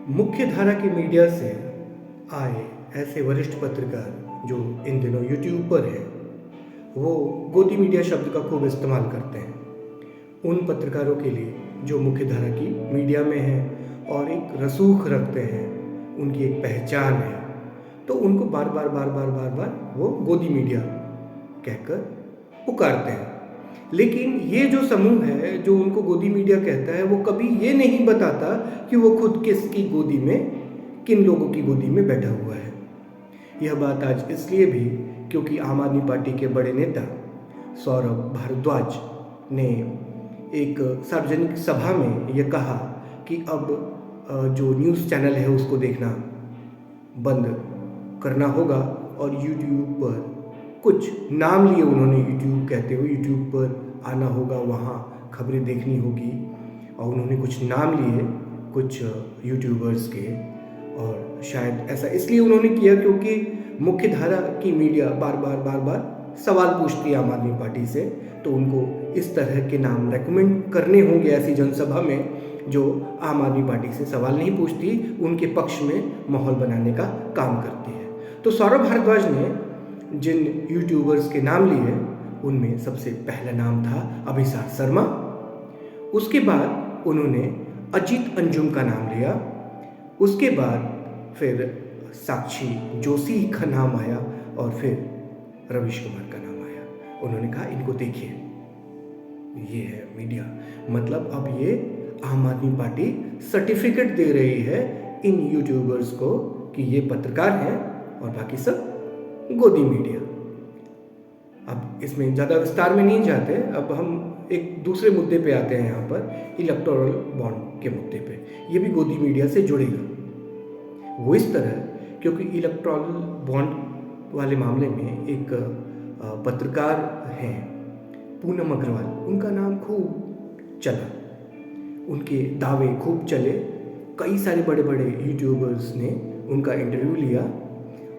मुख्य धारा की मीडिया से आए ऐसे वरिष्ठ पत्रकार जो इन दिनों यूट्यूब पर है, वो गोदी मीडिया शब्द का खूब इस्तेमाल करते हैं। उन पत्रकारों के लिए जो मुख्य धारा की मीडिया में हैं और एक रसूख रखते हैं, उनकी एक पहचान है, तो उनको बार बार बार बार बार बार वो गोदी मीडिया कहकर पुकारते हैं। लेकिन ये जो समूह है जो उनको गोदी मीडिया कहता है, वो कभी ये नहीं बताता कि वो खुद किसकी गोदी में, किन लोगों की गोदी में बैठा हुआ है। यह बात आज इसलिए भी क्योंकि आम आदमी पार्टी के बड़े नेता सौरभ भारद्वाज ने एक सार्वजनिक सभा में ये कहा कि अब जो न्यूज़ चैनल है उसको देखना बंद करना होगा और यूट्यूब पर कुछ नाम लिए उन्होंने, यूट्यूब कहते हुए यूट्यूब पर आना होगा, वहाँ खबरें देखनी होगी। और उन्होंने कुछ नाम लिए कुछ यूट्यूबर्स के, और शायद ऐसा इसलिए उन्होंने किया क्योंकि मुख्य धारा की मीडिया बार बार बार बार सवाल पूछती है आम आदमी पार्टी से, तो उनको इस तरह के नाम रेकमेंड करने होंगे ऐसी जनसभा में जो आम आदमी पार्टी से सवाल नहीं पूछती, उनके पक्ष में माहौल बनाने का काम करती है। तो सौरभ भारद्वाज ने जिन यूट्यूबर्स के नाम लिए, उनमें सबसे पहला नाम था अभिसार शर्मा। उसके बाद उन्होंने अजीत अंजुम का नाम लिया। उसके बाद फिर साक्षी जोशी का नाम आया और फिर रवीश कुमार का नाम आया। उन्होंने कहा इनको देखिए, ये है मीडिया। मतलब अब ये आम आदमी पार्टी सर्टिफिकेट दे रही है इन यूट्यूबर्स को कि ये पत्रकार हैं और बाकी सब गोदी मीडिया। अब इसमें ज़्यादा विस्तार में नहीं जाते, अब हम एक दूसरे मुद्दे पे आते हैं यहाँ पर, इलेक्टोरल बॉन्ड के मुद्दे पे। ये भी गोदी मीडिया से जुड़ेगा। वो इस तरह क्योंकि इलेक्टोरल बॉन्ड वाले मामले में एक पत्रकार हैं पूनम अग्रवाल, उनका नाम खूब चला, उनके दावे खूब चले। कई सारे बड़े बड़े यूट्यूबर्स ने उनका इंटरव्यू लिया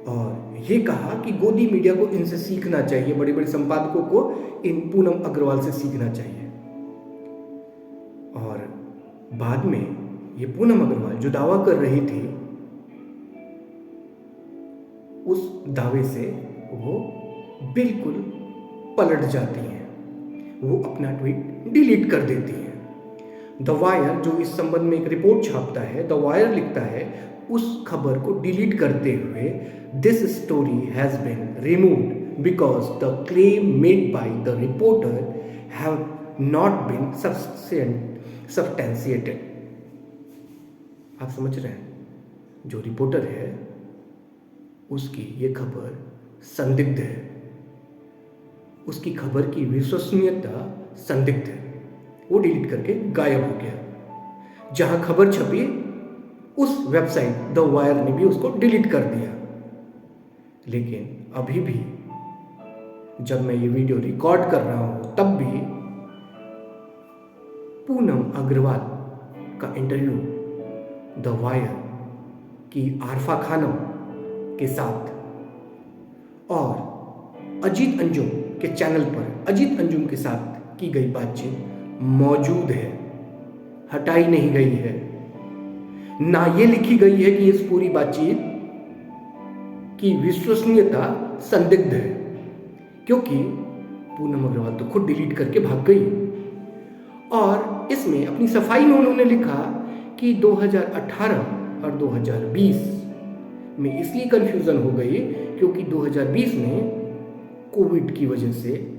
और ये कहा कि गोदी मीडिया को इनसे सीखना चाहिए, बड़े बड़े संपादकों को इन पूनम अग्रवाल से सीखना चाहिए। और बाद में ये पूनम अग्रवाल जो दावा कर रही थी, उस दावे से वो बिल्कुल पलट जाती हैं। वो अपना ट्वीट डिलीट कर देती हैं। द वायर जो इस संबंध में एक रिपोर्ट छापता है, द वायर लिखता है उस खबर को डिलीट करते हुए, this story has been removed because the claim made by the reporter have not been substantiated. आप समझ रहे हैं, जो रिपोर्टर है उसकी ये खबर संदिग्ध है, उसकी खबर की विश्वसनीयता संदिग्ध है। वो डिलीट करके गायब हो गया। जहां खबर छपी उस वेबसाइट द वायर ने भी उसको डिलीट कर दिया। लेकिन अभी भी जब मैं ये वीडियो रिकॉर्ड कर रहा हूं, तब भी पूनम अग्रवाल का इंटरव्यू द वायर की आरफा खानम के साथ और अजीत अंजुम के चैनल पर अजीत अंजुम के साथ की गई बातचीत मौजूद है, हटाई नहीं गई है। ना ये लिखी गई है कि इस पूरी बातचीत की विश्वसनीयता संदिग्ध है, क्योंकि पूनम अग्रवाल तो खुद डिलीट करके भाग गई। और इसमें अपनी सफाई में उन्होंने लिखा कि 2018 और 2020 में इसलिए कंफ्यूजन हो गई क्योंकि 2020 में कोविड की वजह से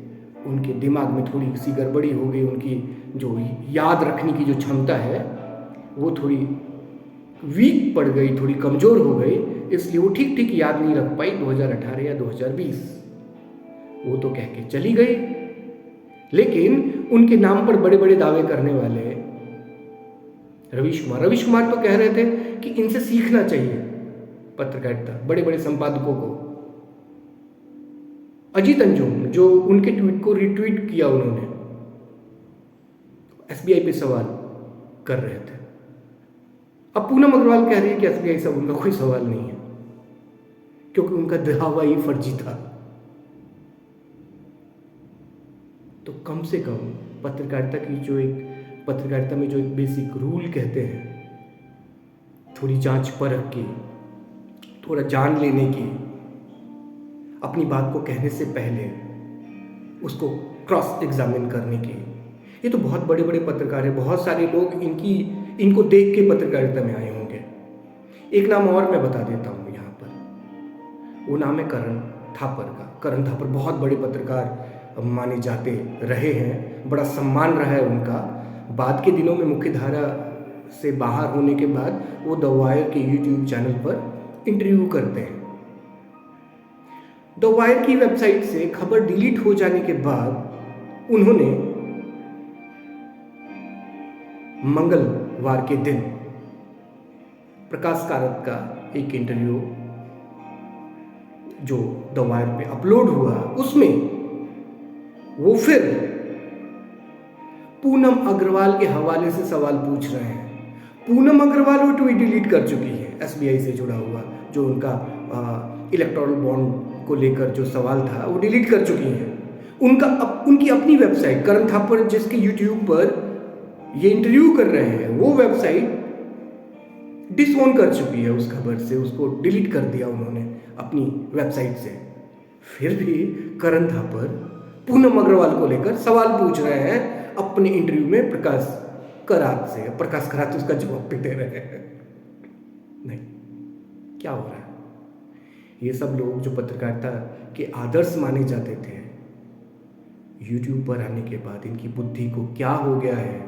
उनके दिमाग में थोड़ी सी गड़बड़ी हो गई, उनकी जो याद रखने की जो क्षमता है वो थोड़ी वीक पड़ गई, थोड़ी कमज़ोर हो गई, इसलिए वो ठीक ठीक याद नहीं रख पाई 2018 या 2020। वो तो कह के चली गई। लेकिन उनके नाम पर बड़े बड़े दावे करने वाले रवीश कुमार तो कह रहे थे कि इनसे सीखना चाहिए पत्रकारिता, बड़े बड़े संपादकों को। अजीत अंजुम जो उनके ट्वीट को रिट्वीट किया, उन्होंने एसबीआई पे सवाल कर रहे थे। अब पूनम अग्रवाल कह रही है कि एसबीआई से उनका कोई सवाल नहीं है क्योंकि उनका दावा ही फर्जी था। तो कम से कम पत्रकारिता में जो एक बेसिक रूल कहते हैं, थोड़ी जांच परख की, थोड़ा जान लेने की, अपनी बात को कहने से पहले उसको क्रॉस एग्जामिन करने की। ये तो बहुत बड़े बड़े पत्रकार हैं, बहुत सारे लोग इनको देख के पत्रकारिता में आए होंगे। एक नाम और मैं बता देता हूँ यहाँ पर, वो नाम है करण थापर का। करण थापर बहुत बड़े पत्रकार माने जाते रहे हैं, बड़ा सम्मान रहा है उनका। बाद के दिनों में मुख्य धारा से बाहर होने के बाद वो द वायर के यूट्यूब चैनल पर इंटरव्यू करते हैं। द वायर की वेबसाइट से खबर डिलीट हो जाने के बाद उन्होंने मंगलवार के दिन प्रकाश कारक का एक इंटरव्यू जो द वायर पे अपलोड हुआ, उसमें वो फिर पूनम अग्रवाल के हवाले से सवाल पूछ रहे हैं। पूनम अग्रवाल वो ट्वीट डिलीट कर चुकी है, एसबीआई से जुड़ा हुआ जो उनका इलेक्टोरल बॉन्ड को लेकर जो सवाल था वो डिलीट कर चुकी हैं। उनकी अपनी वेबसाइट, करण थापर जिसके यूट्यूब पर ये इंटरव्यू कर रहे हैं, वो वेबसाइट डिसओन कर चुकी है उस खबर से, उसको डिलीट कर दिया उन्होंने अपनी वेबसाइट से। फिर भी करण थापर पूनम अग्रवाल को लेकर सवाल पूछ रहे हैं अपने इंटरव्यू में प्रकाश करात से। प्रकाश करात उसका जवाब भी दे रहे हैं। नहीं, क्या हो रहा है? ये सब लोग जो पत्रकारिता के आदर्श माने जाते थे, यूट्यूब पर आने के बाद इनकी बुद्धि को क्या हो गया है?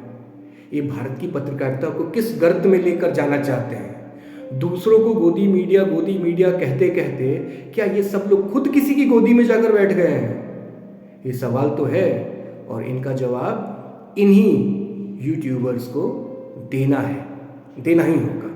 ये भारत की पत्रकारिता को किस गर्त में लेकर जाना चाहते हैं? दूसरों को गोदी मीडिया कहते कहते क्या ये सब लोग खुद किसी की गोदी में जाकर बैठ गए हैं? ये सवाल तो है, और इनका जवाब इन्हीं यूट्यूबर्स को देना ही होगा।